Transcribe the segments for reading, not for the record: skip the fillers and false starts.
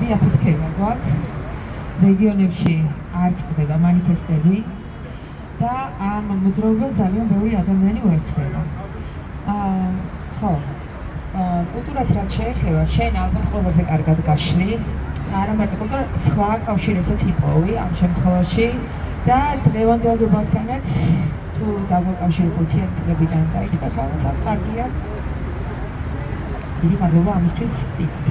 ბევრი აფეთქება გვაქვს. რეგიონებში არ წყდება მანიფესტები და ამ მოძრაობას ძალიან ბევრი ადამიანი უერთდება. ხო, კულტურას რაც შეეხება, შენ ალბათ ყველაზე კარგად გაშლი. არა მარტო კულტურა, სხვა კავშირებსაც იპოვი ამ შემთხვევაში და დღევანდელობასთანაც თუ დავაკავშირებულ წლებიდან დაიწყე ხალხს, ამ კარგია. დიდი მადლობა ამისთვის წიგნს.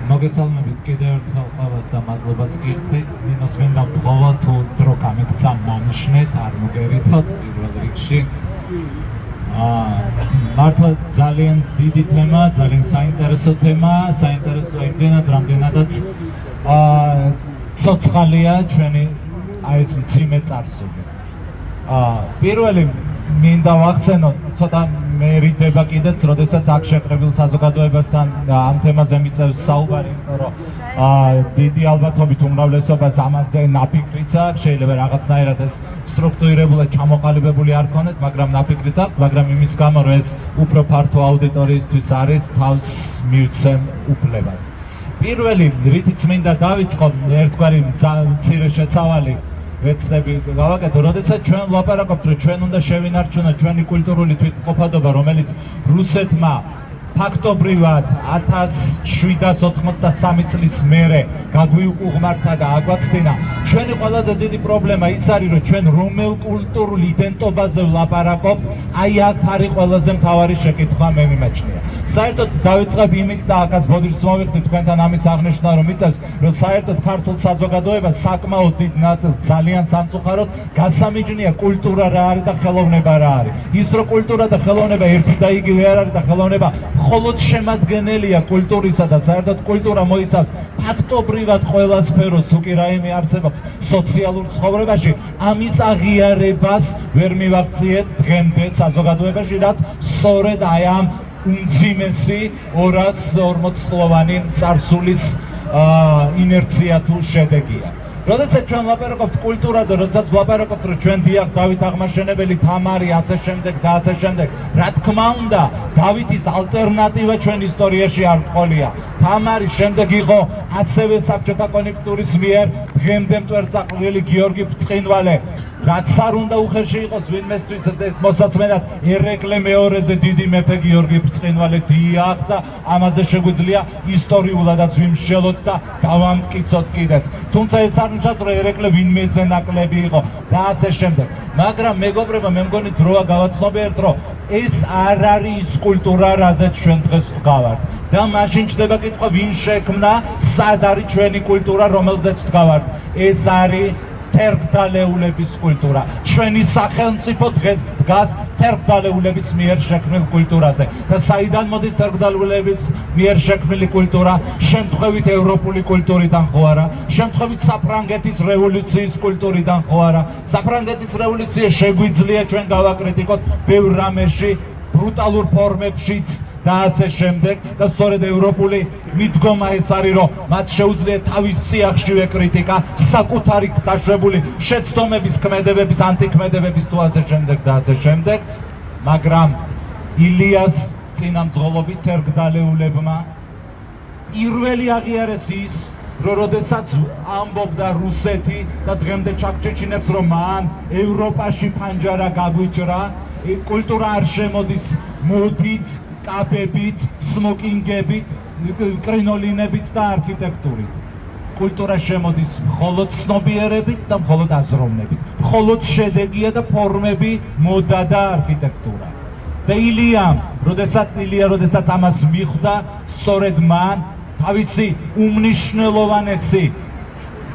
მოგესალმებით კიდევ ერთხელ ყველას და მადლობას გიხდით. ნინოს მინდა ვთხოვო თუ დრო გამექცა მანიშნეთ, არ მოგერითოთ პირველ რიგში. მართლა ძალიან დიდი თემა, ძალიან საინტერესო თემა, საინტერესო იმდენად, რამდენადაც ცოცხალია ჩვენი აი ეს მძიმე წარსული. პირველი მინდა ვახსენოთ, ცოტა მერიდება კიდეც, როდესაც აქ შეყრებილ საზოგადოებასთან ამ თემაზე მიწევს საუბარი, იმიტომ რომ დიდი ალბათობით უმრავლესობას ამაზე ნაფიქრიც აქვს, შეიძლება რაღაცნაირად ეს სტრუქტურირებულად ჩამოყალიბებული არ ქონდეთ, მაგრამ ნაფიქრიც აქვს, მაგრამ იმის გამო რომ ეს უფრო ფართო აუდიტორიისთვის არის, თავს მივცემ უფლებას. პირველი, რითიც მინდა დავიწყო, ერთგვარი მცირე შესავალი ვეცდები გავაკეთო, როდესაც ჩვენ ვლაპარაკობთ, რომ ჩვენ უნდა შევინარჩუნოთ ჩვენი კულტურული თვითმყოფადობა, რომელიც რუსეთმა ფაქტობრივად 1783 წლის მერე გაგვიუღმართა და აგვაცდინა. ჩვენი ყველაზე დიდი პრობლემა ის არის, რომ ჩვენ რომელ კულტურულ იდენტობაზე ვლაპარაკობთ, აი აქ არის ყველაზე მთავარი შეკითხვა მე მიმაჩნია. საერთოდ დავიწყებ იმით და აქაც ბოდიშს მოვიხდი თქვენთან ამის აღნიშვნა რომ მიწევს, რომ საერთოდ ქართულ საზოგადოებას საკმაოდ დიდ ნაწილს ძალიან სამწუხაროდ გასამიჯნია კულტურა რა არის და ხელოვნება რა არის. ის რომ კულტურა და ხელოვნება ერთი და იგივე არ არის და ხელოვნება მხოლოდ შემადგენელია კულტურისა და საერთოდ კულტურა მოიცავს ფაქტობრივად ყველა სფეროს, თუ კი რაიმე არსებობს სოციალურ ცხოვრებაში, ამის აღიარებას ვერ მივახციეთ დღემდე საზოგადოებაში, რაც სწორედ აი ამ უმძიმესი 240 წლოვანი წარსულის ინერცია თუ შედეგია. როდესაც ჩვენ ვლაპარაკობთ კულტურაზე, როდესაც ვლაპარაკობთ, რომ ჩვენ დიახ დავით აღმაშენებელი, თამარი, ასე შემდეგ და ასე შემდეგ, რა თქმა უნდა, დავითის ალტერნატივა ჩვენ ისტორიაში არ გყოლია. თამარი შემდეგ იყო ასევე საბჭოთა კონიუნქტურის მიერ დღემდე მტვერწაყრილი გიორგი ბრწყინვალე. რაც არ უნდა უხეში იყოს ვინმესთვის ეს მოსასმენად ერეკლე მეორეზე დიდი მეფე გიორგი ბრწყინვალე დიახ და ამაზე შეგვიძლია ისტორიულადაც ვიმსჯელოთ და დავამტკიცოთ კიდეც. თუმცა ეს არ ნიშნავს, რომ ერეკლე ვინმეზე ნაკლები იყო და ასე შემდეგ. მაგრამ მეგობრებო, მე მგონი დროა გავაცნობიერთ, რომ ეს არ არის ის კულტურა, რაზეც ჩვენ დღეს ვდგავართ. და მაშინ ჩდება კითხვა, ვინ შექმნა, სად არის ჩვენი კულტურა, რომელზეც ვდგავართ. ეს არის თერგდალეულების კულტურა. ჩვენი სახელმწიფო დღეს დგას თერგდალეულების მიერ შექმნილ კულტურაზე. და საიდან მოდის თერგდალეულების მიერ შექმნილი კულტურა? შემთხვევით ევროპული კულტურიდან ხო არა? შემთხვევით საფრანგეთის რევოლუციის კულტურიდან ხო არა? საფრანგეთის რევოლუცია შეგვიძლია ჩვენ გავაკრიტიკოთ ბევრ რამეში, ბრუტალურ ფორმებშიც და ასე შემდეგ და სწორედ ევროპული მიდგომა ეს არის, რომ მათ შეუძლიათ თავის სიახშივე კრიტიკა, საკუთარი დაშვებული შეცდომების, ქმედებების, ანტიქმედებების თუ ასე შემდეგ და ასე შემდეგ, მაგრამ ილიას წინამძღოლობით თერგდალეულებმა პირველი აღიარეს ის, რომ როდესაც ამბობდა რუსეთი და დღემდე ჩაგჩეჩინებს, რომ მან ევროპაში ფანჯარა გაგვიჭრა, კულტურა არ შემოდის მოდით, კაბებით, სმოკინგებით, კრინოლინებით და არქიტექტურით. კულტურა შემოდის მხოლოდ ცნობიერებით და მხოლოდ აზროვნებით. მხოლოდ შედეგია და ფორმები, მოდა და არქიტექტურა. და ილიამ, როდესაც ამას მიხვდა, სწორედ მან თავისი უმნიშვნელოვანესი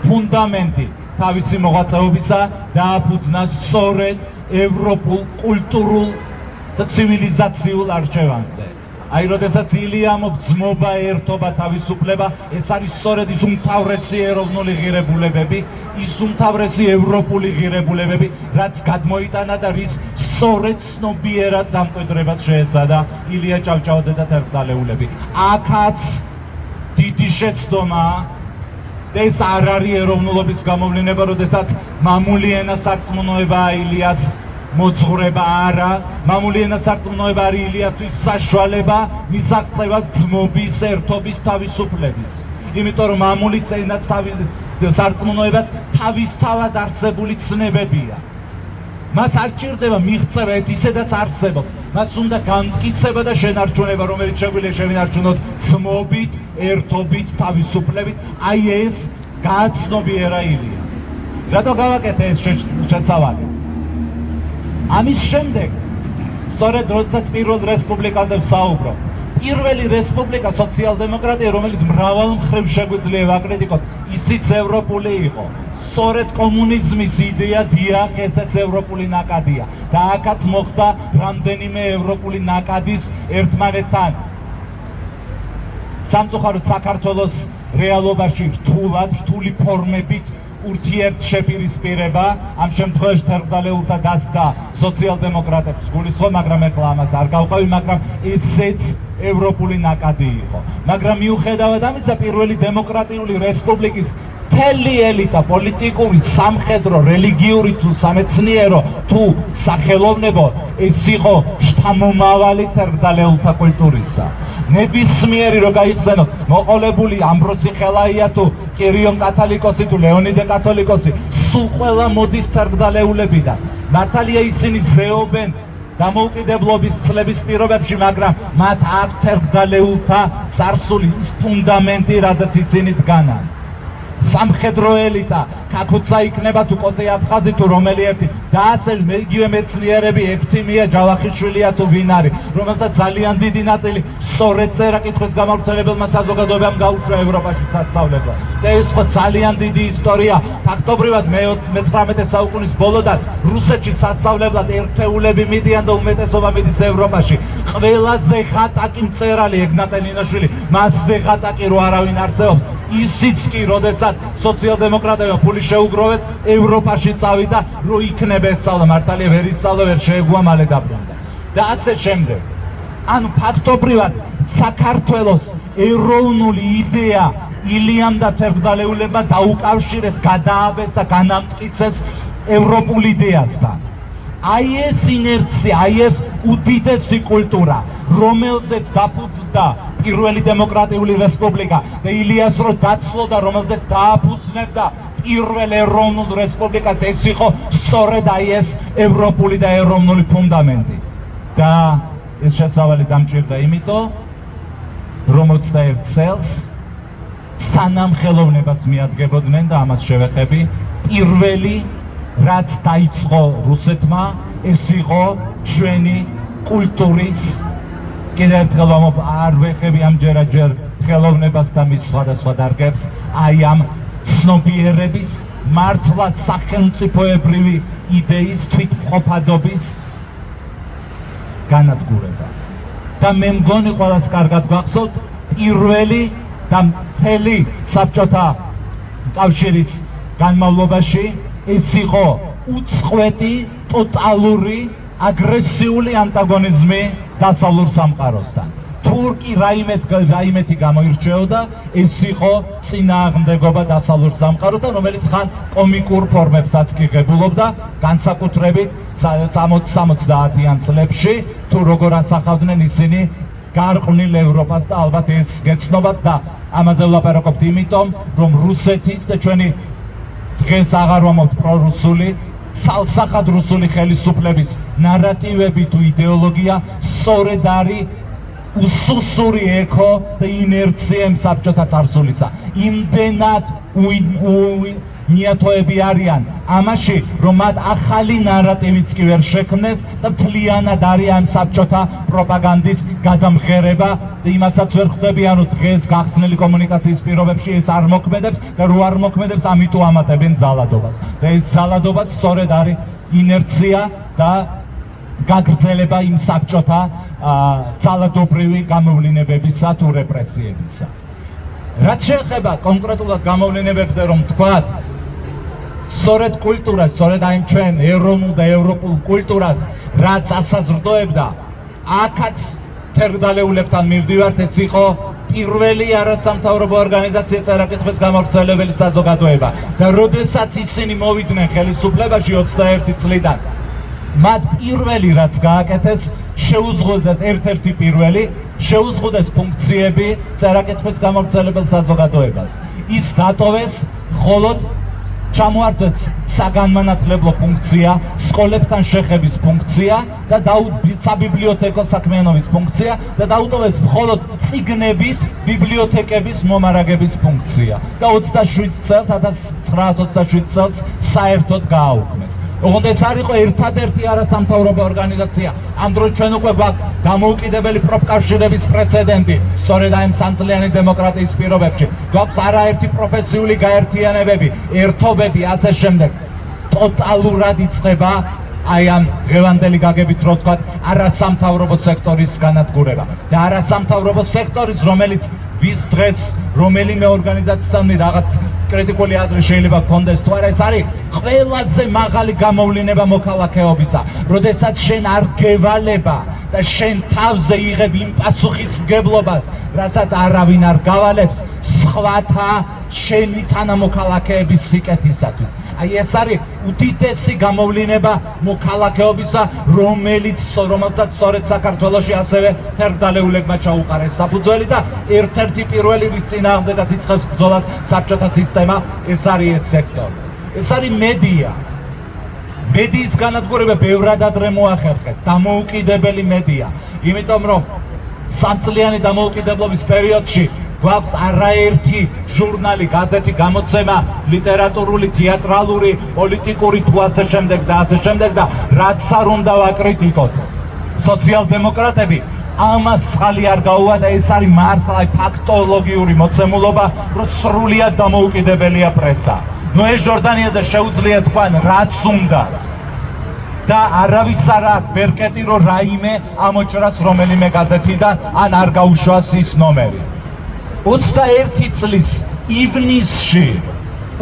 ფუნდამენტი თავისი მოღვაწეობისა დააფუძნა სწორედ ევროპულ კულტურულ და ცივილიზაციულ არჩევანზე. აი, როდესაც ილიამ ბრძნობა, ერთობა, თავისუფლება, ეს არის სწორედ ის უმთავრესი ეროვნული ღირებულებები, ის უმთავრესი ევროპული ღირებულებები, რაც გადმოიტანა და რის სწორედ ცნობიერად დამკვიდრებას შეეცადა ილია ჭავჭავაძე და თერგდალეულები. აქაც დიდი შეცდომაა და ეს არ არის ეროვნულობის გამოვლინება, როდესაც მამული ენა სარწმუნოებაა ილიას მოძღვრება არა, მამული ენა სარწმუნოება არის ილიასთვის საშუალება მისაღწევად ძმობის, ერთობის, თავისუფლების. იმიტომ რომ მამული ენაც სარწმუნოებაც თავისთავად არსებული ცნებებია. მას არ ჭირდება მიღწევა, ეს ისედაც არსებობს. მას უნდა განმტკიცება და შენარჩუნება, რომელიც შეგვიძლია შევინარჩუნოთ ძმობით, ერთობით, თავისუფლებით. აი ეს გააცნობიერა ილია. რატო გავაკეთე ეს შესავალი? ამის შემდეგ, სწორედ როდესაც პირველ რესპუბლიკაზე ვსაუბრობ, პირველი რესპუბლიკა სოციალ-დემოკრატია, რომელიც მრავალ მხრივ შეგვიძლია ვაკრიტიკოთ, ისიც ევროპული იყო. სწორედ კომუნიზმის იდეა დიახ, ესეც ევროპული ნაკადია. და აქაც მოხდა რამდენიმე ევროპული ნაკადის ერთმანეთთან სამწუხაროდ საქართველოს რეალობაში რთული ფორმებით ურთიერთშეპირისპირება, ამ შემთხვევაში თერგდალეულთა დასდა სოციალ-დემოკრატებს გულისხმობ, მაგრამ ეხლა ამას არ გავყავი, მაგრამ ესეც ევროპული ნაკადი იყო. მაგრამ მიუხედავად ამისა, პირველი დემოკრატიული რესპუბლიკის მთელი ელიტა, პოლიტიკური, სამხედრო, რელიგიური თუ სამეცნიერო თუ სახელოვნებო, ეს იყო შთამომავალი თერგდალეულთა კულტურისა. ნებისმიერი რო გაიხსენოთ, მოყოლებული ამბროსი ხელაია თუ კირიონ კათოლიკოსი თუ ლეონიდე კათოლიკოსი, სულ ყველა მოდის თერგდალეულებიდან. მართალია ისინი ზეობენ დამოუკიდებლობის წლების პირობებში, მაგრამ მათ აქვთ თერგდალეულთა წარსული ის ფუნდამენტი, რაზეც ისინი დგანან. სამხედრო ელიტა, კაკუცა იქნება თუ კოტე აფხაზი თუ რომელი ერთი და ასე იგივე მეცნიერები, ექვთიმია ჯავახიშვილია თუ ვინ არის, რომელთა ძალიან დიდი ნაწილი სწორედ წერა-კითხვის გამავრცელებელმა საზოგადოებამ გაუშვა ევროპაში სასწავლებლად. და ეს ხო ძალიან დიდი ისტორია. ფაქტობრივად მე-19 საუკუნის ბოლოდან რუსეთში სასწავლებლად ერთეულები მიდიან და უმეტესობა მიდის ევროპაში. ყველაზე ხატაკი მწერალი ეგნატე ნინოშვილი, მასზე ხატაკი რო არავინ არსებობს. ისიც კი, როდესაც სოციალ-დემოკრატებმა ფული შეუგროვეს, ევროპაში წავიდა, რო იქნება ეს სწავლა, მართალია ვერ ისწავლა, ვერ შეეგუა, მალე დაბრუნდა. და ასე შემდეგ. ანუ ფაქტობრივად საქართველოს ეროვნული იდეა ილიამ და თერგდალეულებმა დაუკავშირეს, გადააბეს და განამტკიცეს ევროპულ იდეასთან. აი ეს ინერცია, აი ეს უდიდესი კულტურა, რომელზეც დაფუძნდა პირველი დემოკრატიული რესპუბლიკა და ილიას რო დაცლოდა, რომელზეც დააფუძნებდა პირველ ეროვნულ რესპუბლიკას, ეს იყო სწორედ აი ეს ევროპული და ეროვნული ფუნდამენტი. და ეს შესავალი დამჭირდა იმიტომ, რომ 21 წელს სანამ ხელოვნებას მიადგებოდნენ და ამას შევეხები, პირველი რაც დაიწყო რუსეთმა, ეს იყო ჩვენი კულტურის, კიდევ ერთხელ არ ვეხები ამჯერადჯერ ხელოვნებას და მის სხვადასხვა დარგებს, აი ამ ცნობიერების, მართლა სახელმწიფოებრივი იდეის, თვითმყოფადობის განადგურება. და მე მგონი ყველას კარგად გვახსოვთ, პირველი და მთელი საბჭოთა კავშირის განმავლობაში ეს იყო უწყვეტი, ტოტალური, აგრესიული ანტაგონიზმი დასავლურ სამყაროსთან. თურკი რაიმეთი გამოირჩეოდა, ეს იყო წინააღმდეგობა დასავლურ სამყაროსთან, რომელიც ხან კომიკურ ფორმებსაც კი ღებულობდა, განსაკუთრებით 60-70-იან წლებში, თუ როგორ ასახავდნენ ისინი გარყვნილ ევროპას და ალბათ ეს გეცნობათ და ამაზე ვლაპარაკობთ იმიტომ, რომ რუსეთის და ჩვენი დღეს აღარ ვამბობთ პრორუსული, ცალსახად რუსული ხელისუფლების ნარატივები თუ იდეოლოგია სწორედ არის უსუსური ექო და ინერცია იმ საბჭოთა წარსულისა. იმდენად ნიათოები არიან ამაში, რომ მათ ახალი ნარატივიც კი ვერ შექმნეს და მთლიანად არის ამ საბჭოთა პროპაგანდის გადამღერება და იმასაც ვერ ხვდები, ანუ დღეს გახსნილი კომუნიკაციის პირობებში ეს არ მოქმედებს და რო არ მოქმედებს, ამიტომ ამატებენ ძალადობას. და ეს ძალადობა სწორედ არის ინერცია და გაგრძელება იმ საბჭოთა ძალადობრივი გამოვლინებებისა თუ რეპრესიებისა. რაც შეეხება კონკრეტულად გამოვლინებებზე, რომ თქვათ, სწორედ კულტურას, სწორედ აი ჩვენ ეროვნულ და ევროპულ კულტურას, რაც ასაზრდოებდა, აქაც თერგდალეულებთან მივდივართ, ეს იყო პირველი არასამთავრობო ორგანიზაცია წერა-კითხვის გამავრცელებელი საზოგადოება და როდესაც ისინი მოვიდნენ ხელისუფლებაში 21 წლიდან მათ პირველი რაც გააკეთეს, შეუზღუდეს ერთ-ერთი პირველი, შეუზღუდეს ფუნქციები წერა-კითხვის გამავრცელებელ საზოგადოებას. ის დატოვეს, მხოლოდ ჩამოართვეს საგანმანათლებლო ფუნქცია, სკოლებთან შეხების ფუნქცია და საბიბლიოთეკო საქმიანობის ფუნქცია და დაუტოვეს მხოლოდ წიგნებით ბიბლიოთეკების მომარაგების ფუნქცია და 27 წელს 1927 წელს საერთოდ გააუქმეს. ოღონდ ეს არ იყო ერთადერთი არასამთავრობო ორგანიზაცია. ამ დროს ჩვენ უკვე გვაქვს დამოუკიდებელი პროფკავშირების პრეცედენტი, სწორედ ამ სამწლიანი დემოკრატიის პირობებში. გვაქვს არაერთი პროფესიული გაერთიანებები, ერთობები, ასე შემდეგ. ტოტალურად იწყება აი ამ დღევანდელი გაგებით რო ვთქვათ, არასამთავრობო სექტორის განადგურება. და არასამთავრობო სექტორის, რომელიც ვის დღეს რომელიმე ორგანიზაციასთან რაღაც კრიტიკული აზრი შეიძლება გქონდეს თუ არა, ეს არის ყველაზე მაღალი გამოვლინება მოქალაქეობისა. როდესაც შენ არ გევალება და შენ თავზე იღებ იმ პასუხისმგებლობას, რასაც არავინ არ გავალებს სხვათა შენი თანამოქალაქეების სიკეთისათვის. აი ეს არის უდიდესი გამოვლინება მოქალაქეობისა, რომელსაც სწორედ საქართველოში ასევე თერგდალეულებმა ჩაუყარეს საფუძველი და ერთ-ერთი პირველი რის წინააღმდეგაც იწყებს ბრძოლას საბჭოთა სისტემა, ეს არის ეს სექტორი. ეს არის მედია. მედიის განადგურება ბევრად ადრე მოახერხეს, დამოუკიდებელი მედია. იმიტომ რომ სამწლიანი დამოუკიდებლობის პერიოდში გვაქვს არაერთი ჟურნალი, გაზეთი, გამოცემა, ლიტერატურული, თეატრალური, პოლიტიკური თუ ასე შემდეგ და ასე შემდეგ და რაც არ უნდა ვაკრიტიკოთ. სოციალ-დემოკრატები ამას ხალი არ გაუვა და ეს არის მართლა ფაქტოლოგიური მოცემულობა, რომ სრულიად დამოუკიდებელია პრესა. ნუ ეს ჟორდანიაზე შეუძლია თქვან რაც უნდათ. და არავის არ აქვს ბერკეტი რომ რაიმე ამოჭრას რომელიმე გაზეთიდან ან არ გაუშვას ის ნომერი. 21 წლის ივნისში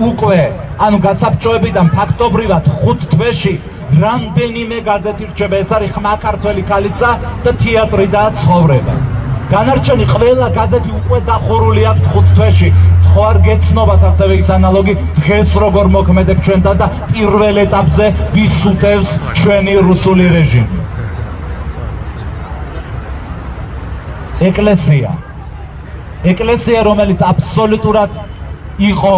უკვე, ანუ გასაბჭოებიდან ფაქტობრივად 5 თვეში რამდენიმე გაზეთი რჩება, ეს არის ხმა ქართველი ქალისა და თეატრი და ცხოვრება. განარჩენი ყველა გაზეთი უკვე დახურული აქვს 5 თვეში. ხო არ გეცნობათ ასევე ის ანალოგი დღეს როგორ მოქმედებს ჩვენთან და პირველ ეტაპზე ვის უტევს ჩვენი რუსული რეჟიმი. ეკლესია, რომელიც აბსოლუტურად იყო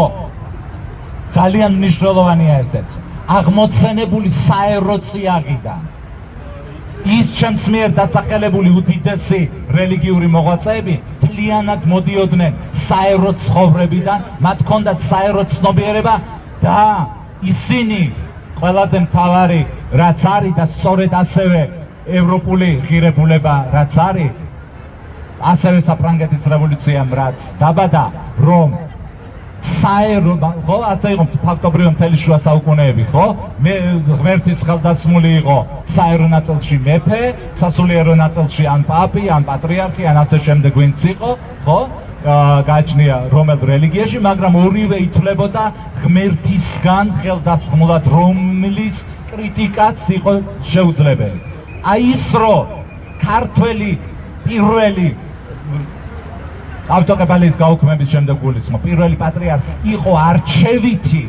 ძალიან მნიშვნელოვანია ესეც, აღმოცენებული საერო წიაღიდან. ის ჩემს მიერ დასახელებული უდიდესი რელიგიური მოღვაწეები მთლიანად მოდიოდნენ საერო ცხოვრებიდან, მათ ჰქონდათ საერო ცნობიერება და ისინი ყველაზე მთავარი რაც არის და სწორედ ასევე ევროპული ღირებულება რაც არის, ასევე საფრანგეთის რევოლუციამ რაც დაბადა, რომ საერო, ხო, ასე იყო ფაქტობრივად მთელი შუა საუკუნეები, ხო? ღმერთის ხელდასმული იყო საერო ნაწილში მეფე, სასულიერო ნაწილში ან პაპი, ან პატრიარქი, ან ასე შემდეგ ვინც იყო, ხო? გააჩნია რომელ რელიგიაში, მაგრამ ორივე ითვლებოდა ღმერთისგან ხელდასხმულად, რომლის კრიტიკაც იყო შეუძლებელი. აი ის რომ ქართველი პირველი ავტოკეფალიის გაუქმების შემდეგ გულისხმობ, პირველი პატრიარქი იყო არჩევითი.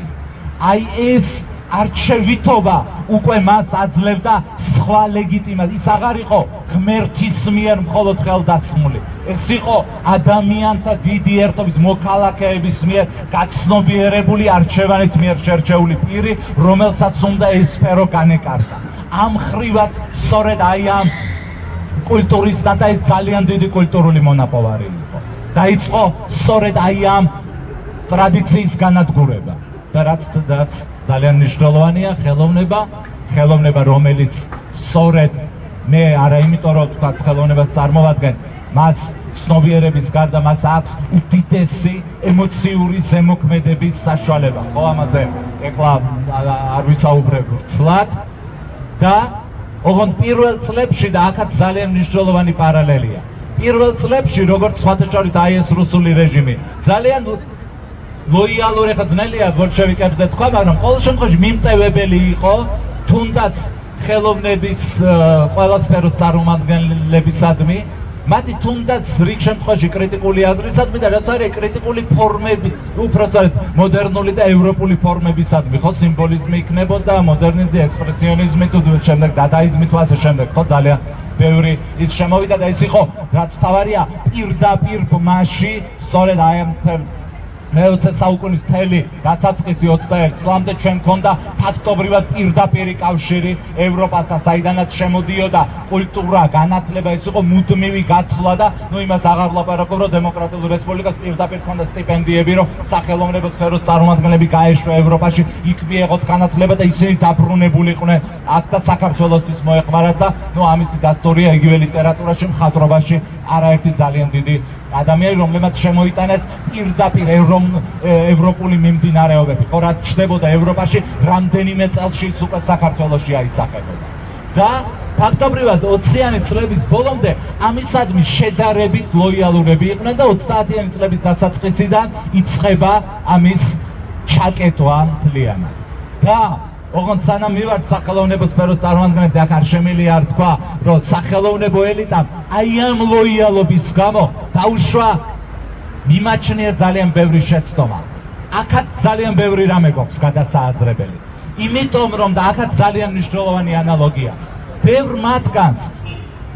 აი ეს არჩევითობა უკვე მას აძლევდა სხვა ლეგიტიმაციას. ის აღარ იყო ღმერთის მიერ მხოლოდ ხელდასმული. ეს იყო ადამიანთა დიდი ერთობის მოქალაქეების მიერ გაცნობიერებული არჩევანით მიერ შერჩეული პირი, რომელსაც უნდა ეს სფერო განეკარგა. ამ ხრივაც სწორედ აი ამ კულტურისთან და ეს ძალიან დიდი კულტურული მონაპოვარი იყო. დაიწყო სწორედ აი ამ ტრადიციის განადგურება და რაც ძალიან მნიშვნელოვანია, ხელოვნება, რომელიც სწორედ მე არა იმიტომ რომ თქვა ხელოვნებას წარმოვადგენ, მას ცნობიერების გარდა მას აქვს უდიდესი ემოციური ზემოქმედების საშუალება. ხო, ამაზე ეხლა არ ვისაუბრებ ვრცლად და ოღონდ პირველ წლებში და აქაც ძალიან მნიშვნელოვანი პარალელია. პირველ წლებში, როგორც სხვათა შორის აი ეს რუსული რეჟიმი, ძალიან ლოიალური, ხა ძნელია ბოლშევიკებზე თქვა, მაგრამ ყოველ შემთხვევაში მიმტევებელი იყო, თუნდაც ხელოვნების ყველა სფეროს წარმომადგენლებისადმი მათი თუნდაც რიგ შემთხვევაში კრიტიკული აზრისადმი და რაც არის კრიტიკული ფორმები, უпростоრად მოდერნული და ევროპული ფორმებისადმი, ხო, სიმბოლიზმი იქნებოდა, მოდერნიზმი, ექსპრესიონიზმი, თუ შემდეგ დადაიზმი თუ ასე შემდეგ, ხო, ძალიან ბევრი ის შემოვიდა და ის იყო, რაც თავარია პირდაპირ ბმაში, სწორედ აი ამ მე-20 საუკუნის მთელი დასაწყისი 21 წლამდე ჩვენ გქონდა ფაქტობრივად პირდაპირი კავშირი ევროპასთან, საიდანაც შემოდიოდა კულტურა, განათლება, ეს იყო მუდმივი გაცვლა და ნუ იმას აღარ ვლაპარაკობ, რომ დემოკრატიულ რესპუბლიკას პირდაპირ ჰქონდა სტიპენდიები, რომ სახელმწიფო სფეროს წარმომადგენლები გაეშვა ევროპაში, იქ მიეღოთ განათლება და ისინი დაბრუნებული იყვნენ აქ და საქართველოსთვის მოეხმარათ და ნუ ამისი დასტურია იგივე ლიტერატურაში, მხატვრობაში არაერთი ძალიან დიდი ადამიანი, რომლებმაც შემოიტანეს პირდაპირ ევროპული მიმდინარეობები, ხო, რაც ჩნდებოდა ევროპაში, რამდენიმე წელში ის უკვე საქართველოში აისახებოდა. და ფაქტობრივად 20-იანი წლების ბოლომდე ამისადმი შედარებით ლოიალურები იყვნენ და 30-იანი წლების დასაწყისიდან იწყება ამის ჩაკეტვა მთლიანად. და ოღონდ სანამ მივართ სახელოვნებო სფეროს წარმომადგენლებს, აქ არ შემიძლია არ თქვა, რომ სახელოვნებო ელიტამ აი ამ ლოიალობის გამო დაუშვა მიმაჩნია ძალიან ბევრი შეცდომა. აქაც ძალიან ბევრი რამე გვაქვს გადასააზრებელი. იმიტომ რომ და აქაც ძალიან მნიშვნელოვანი ანალოგია. ბევრ მათგანს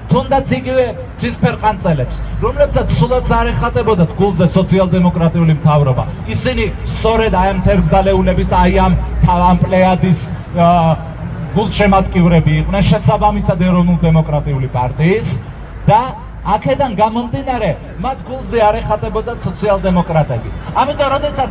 თუნდაც იგივე ცისფერყანწელებს, რომლებსაც სულაც არ ეხატებოდათ გულზე სოციალ-დემოკრატიული მთავრობა. ისინი სწორედ აი ამ თერგდალეულების და აი ამ პლეადის გულშემატკივრები იყვნენ, შესაბამისად ეროვნულ-დემოკრატიული პარტიის და აქედან გამომდინარე, მათ გულზე არ ეხატებოდათ სოციალ-დემოკრატები. ამიტომ, როდესაც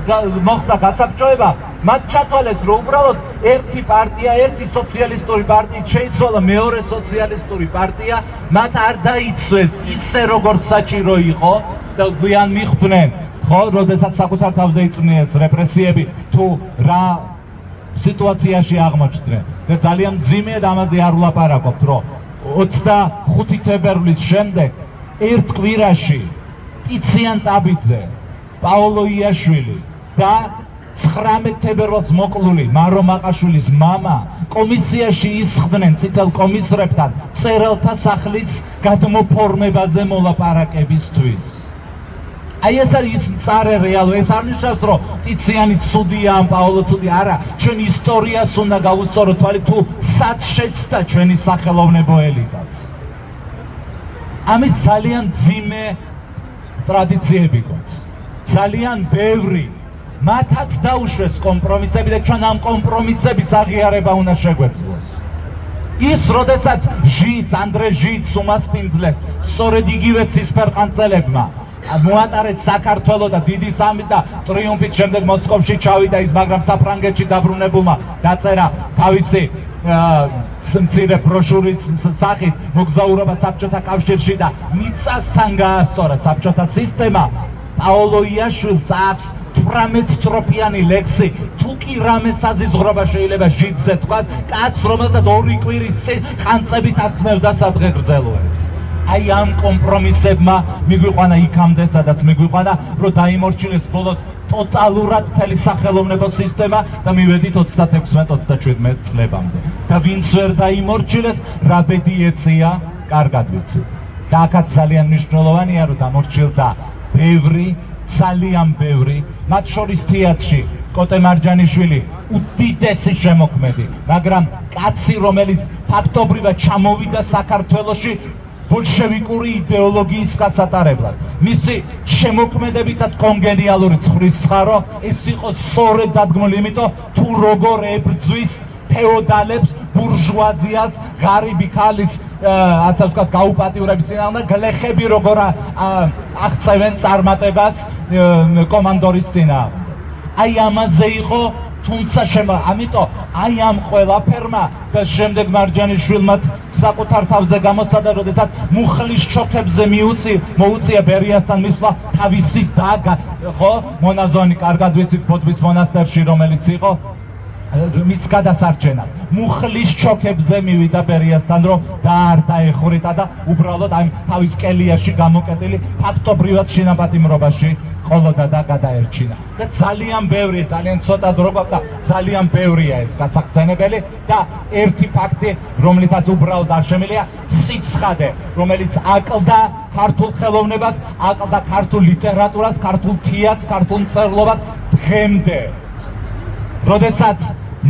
მოხდა გასაბჭოება, მათ ჩათვალეს, რომ უბრალოდ ერთი პარტია, ერთი სოციალისტური პარტიით შეიცვალა მეორე სოციალისტური პარტია, მათ არ დაიცვეს ისე, როგორც საჭირო იყო და გვიან მიხვდნენ, ხო, როდესაც საკუთარ თავზე იწვნიეს რეპრესიები, თუ რა სიტუაციაში აღმოჩნდნენ. და ძალიან მძიმეა და ამაზე არ ვლაპარაკობთ, რომ 25 თებერვლის შემდეგ ერთ კვირაში ტიციან ტაბიძე, პაოლო იაშვილი და 19 თებერვალს მოკლული მარო მაყაშვილის მამა კომისიაში ისხდნენ წითელ კომისრებთან მწერალთა სახლის გადმოფორმებაზე მოლაპარაკებისთვის. აი ეს არის ის მწარე რეალობა, ეს არ ნიშნავს, რომ ტიციანი ცუდია, ან პაოლო ცუდი, არა, ჩვენ ისტორიას უნდა გავუსწოროთ თვალი, თუ სად შეცდა ჩვენი სახელოვნებო ელიტაც. ამის ძალიან მძიმე ტრადიციები გვაქვს, ძალიან ბევრი, მათაც დაუშვეს კომპრომისები და ჩვენ ამ კომპრომისების აღიარება უნდა შეგვეძლოს. ის, როდესაც ანდრე ჟიდს უმასპინძლეს, სწორედ იგივე ცისფერყანწელებმა მოატარეს საქართველო და დიდი სამი და ტრიუმფით შემდეგ მოსკოვში ჩავიდა ის, მაგრამ საფრანგეთში დაბრუნებულმა დაწერა თავისი მცირე ბროშურის სახით მოგზაურობა საბჭოთა კავშირში და მიწასთან გაასწორა საბჭოთა სისტემა. პაოლო იაშვილს აქვს 18 სტროფიანი ლექსი, თუ კი რამე საზიზღრობა შეიძლება ჟიდზე თქვას, კაცს, რომელსაც 2 კვირის წინ ყანწებით ასმევდა სადღეგრძელოებს. აი ამ კომპრომისებმა მიგვიყვანა იქამდე, სადაც მიგვიყვანა, რომ დაიმორჩილეს ბოლოს ტოტალურად მთელი სახელოვნებო სისტემა და მივედით 36-37 წლებამდე. და ვინც ვერ დაიმორჩილეს, რა ბედი ეწია, კარგად ვიცით. და აქაც ძალიან მნიშვნელოვანია, რომ დამორჩილდა ბევრი, ძალიან ბევრი, მათ შორის თეატრში კოტე მარჯანიშვილი უდიდესი შემოქმედი, მაგრამ კაცი, რომელიც ფაქტობრივად ჩამოვიდა საქართველოში ბოლშევიკური იდეოლოგიის გასატარებლად. მისი შემოქმედებითად კონგენიალური ცხვრის წყარო ეს იყო სწორედ დადგმული, იმიტომ თუ როგორ ებრძვის ფეოდალებს, ბურჟუაზიას, ღარიბი ქალის, ასე ვთქვათ, გაუპატიურების წინააღმდეგ, გლეხები როგორ აღწევენ წარმატებას კომანდორის წინააღმდეგ. აი ამაზე იყო, თუმცა ამიტომ აი ამ ყველაფერმა და შემდეგ მარჯანიშვილმაც საკუთარ თავზე გამოსცადა, როდესაც მუხლის ჩოქებზე მოუწია ბერიასთან მისვლა თავისი და ხო, მონაზონი, კარგად ვიცით, ბოდბის მონასტერში, რომელიც იყო მის გადასარჩენად. მუხლის ჩოქებზე მივიდა ბერიასთან, რომ დაეხურიტა და უბრალოდ აი თავის კელიაში გამოკეტილი ფაქტობრივად შინაპატიმრობაში ყოლოდა და გადაერჩინა. და ძალიან ბევრი, ძალიან ცოტა დრო გვაქვს და ძალიან ბევრია ეს გასახსენებელი და ერთი ფაქტი, რომლითაც უბრალოდ არ შემიძლია, სიცხადე, რომელიც აკლდა ქართულ ხელოვნებას, აკლდა ქართულ ლიტერატურას, ქართულ თეატრს, ქართულ მწერლობას დღემდე. როდესაც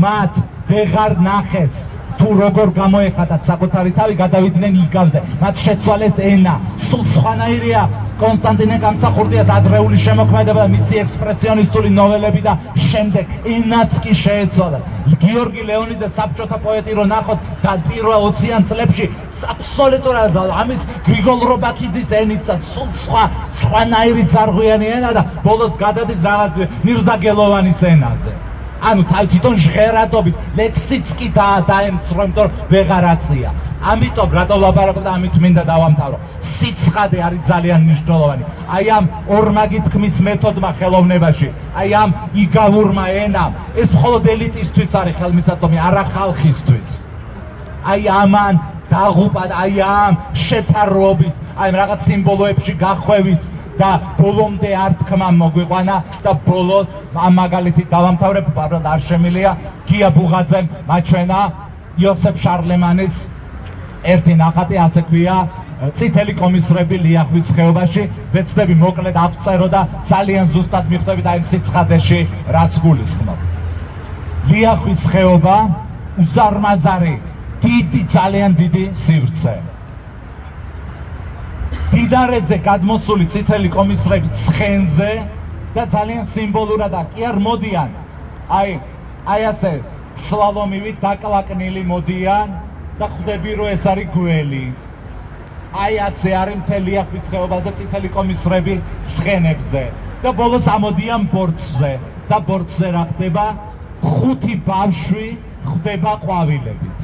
მათ ვეღარ ნახეს თუ როგორ გამოეხატათ საკუთარი თავი, გადავიდნენ იგავზე. მათ შეცვალეს ენა. სულ სხვანაირია კონსტანტინე გამსახურდიას ადრეული შემოქმედება და მისი ექსპრესიონისტული ნოველები და შემდეგ ენაც კი შეეცვალა. გიორგი ლეონიძე საბჭოთა პოეტი რო ნახოთ და პირველ 20-იან წლებში აბსოლუტურად ამის გრიგოლ რობაქიძის ენიცა სულ სხვანაირი ძარღვიანი ენა და ბოლოს გადადის რაღაც მირზა გელოვანის ენაზე. ანუ თვითონ ჟღერადობით ლექსიც კი დაემცრო, იმიტომ რომ ვეღარაცია. ამიტომ რატო ვლაპარაკობ და ამით მინდა დავამთავრო. სიცხადე არის ძალიან მნიშვნელოვანი. აი ამ ორმაგი თქმის მეთოდმა ხელოვნებაში, აი ამ იგავურმა ენამ, ეს მხოლოდ ელიტისთვის არის ხელმისაწვდომი, არა ხალხისთვის. აი ამან დაღუპად, აი ამ შეფარობის, აი რაღაც სიმბოლოებში გახვევის და ბოლომდე არ თქმამ მოგვიყვანა და ბოლოს ამ მაგალითით დავამთავრებ, უბრალოდ არ შემილია გია ბუღაძემ მაჩვენა იოსებ შარლემანის ერთი ნახატი, ასე ქვია წითელი კომისრები ლიახვის ხეობაში. ვეცდები მოკლედ აღწერო და ძალიან ზუსტად მიხვდებით აი სიცხადეში რას გულისხმობ. ლიახვის ხეობა უზარმაზარი, დიდი, ძალიან დიდი სივრცე. დიდარეზე გადმოსული წითელი კომისრები ცხენზე და ძალიან სიმბოლურად კი არ მოდიან. აი ასე სლალომივით დაკლაკნილი მოდიან და ხვდები რომ ეს არის გველი. აი ასე არის მთელი ლიახვის ხეობაზე წითელი კომისრები ცხენებზე და ბოლოს ამოდიან ბორცვზე და ბორცვზე რა ხდება? 5 ბავშვი ხვდება ყვავილებით.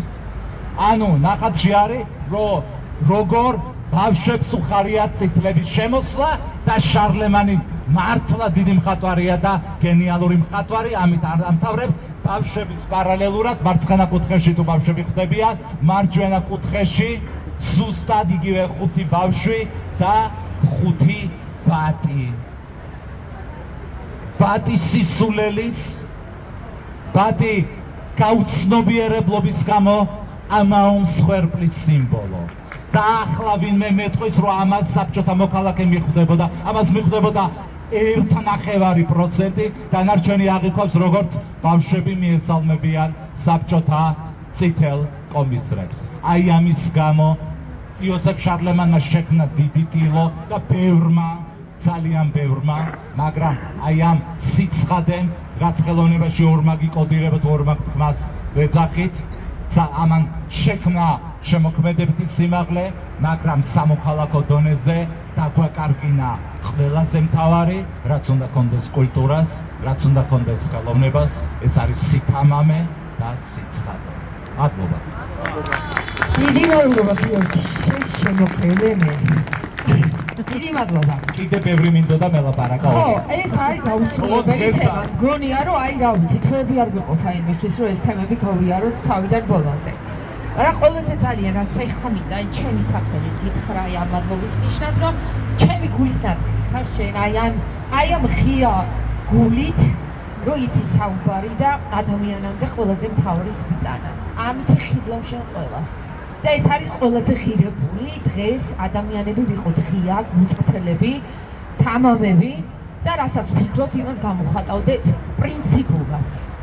ანუ ნახატში არის რომ როგორ ბავშვებს უხარიათ წითლების შემოსვლა და შარლემანი მართლა დიდი მხატვარია და გენიალური მხატვარი, ამით არ ამთავრებს. ბავშვების პარალელურად მარცხენა კუთხეში თუ ბავშვები ხდებიან, მარჯვენა კუთხეში ზუსტად იგივე 5 ბავშვი და 5 ბატი. ბატი სისულელის, ბატი გაუცნობიერებლობის გამო ამაო მსხვერპლის სიმბოლო. და ახლა ვინმე მეტყვის რომ ამას საბჭოთა მოქალაქე მიხვდებოდა, ამას მიხვდებოდა 1.5%, დანარჩენი აღიქვავს როგორც ბავშვები მიესალმებიან საბჭოთა წითელ კომისრებს. აი ამის გამო იოსებ შარლემანმა შექმნა დიდი ტილო და ბევრმა, ძალიან ბევრმა, მაგრამ აი ამ სიცხადემ, რაც ხელოვნებაში ორმაგი კოდირება თუ ორმაგ თქმას ვეძახით, ამან შექმნა შემოქმედებითი სიმაღლე, მაგრამ სამოქალაქო დონეზე დაგვაკარგინა ყველაზე მთავარი, რაც უნდა კონდეს კულტურას, რაც უნდა კონდეს ხელოვნებას, ეს არის სითამამე და სიცხადე. მადლობა. დიდი მადლობა გიორგი, შემოქმედემე. დიდი მადლობა. კიდე ბევრი მინდოდა მელაპარაკა. ხო, ეს არის დაუსრულებელი თემა. მგონია რომ აი რა ვიცი, თვეები არ გვიყოფა იმისთვის, რომ ეს თემები გავიაროთ თავიდან ბოლომდე. მაგრამ ყველაზე ძალიან რაც ეხლა მინდა, აი ჩემი სახელი გითხრა ამ მადლობის ნიშნად, რომ ჩემი გულის ნაწილი ხარ შენ, აი ამ ღია გულით, რომ იცი საუბარი და ადამიანამდე ყველაზე მთავარი ზბიტანა. ამით ხიბლავ შენ ყველას. და ეს არის ყველაზე ღირებული დღეს ადამიანები ვიყოთ ღია, გულწრფელები, თამამები და რასაც ვფიქრობთ, იმას გამოხატავდეთ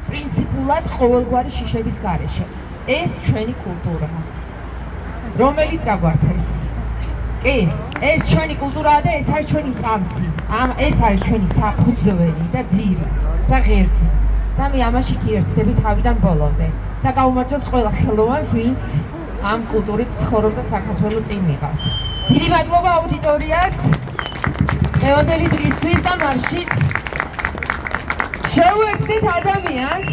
პრინციპულად ყოველგვარი შიშების გარეშე. ეს ჩვენი კულტურა, რომელიც აგვართეს. კი, ეს ჩვენი კულტურაა და ეს არის ჩვენი წამსი. ეს არის ჩვენი საფუძველი და ძირი და ღერძი. და მე ამაში გიერთდები თავიდან ბოლომდე. და გაუმარჯოს ყველა ხელოვანს, ვინც ამ კულტურით ცხოვრობს და საქართველოს წინ მიყავს. დიდი მადლობა აუდიტორიას. დღევანდელი დღისთვის და მარშით შევეცდით ადამიანს,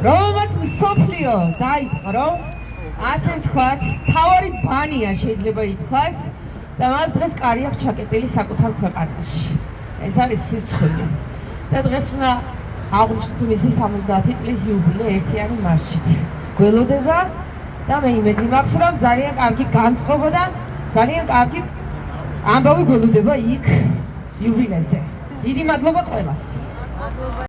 რომელმაც მსოფლიო დაიპყრო, ასე ვთქვათ, თავარი ბანია შეიძლება ითქვას და მას დღეს კარი აქვს ჩაკეტილი საკუთარ ქვეყანაში. ეს არის სირცხვილი. და დღეს უნდა აღვნიშნოთ მისი 70 წლის იუბილე ერთიანი მარშით. გველოდება და მე იმედი მაქვს, რომ ძალიან კარგი განწყობა და ძალიან კარგი ამბავი გველოდება იქ იუბილეზე. დიდი მადლობა ყველას.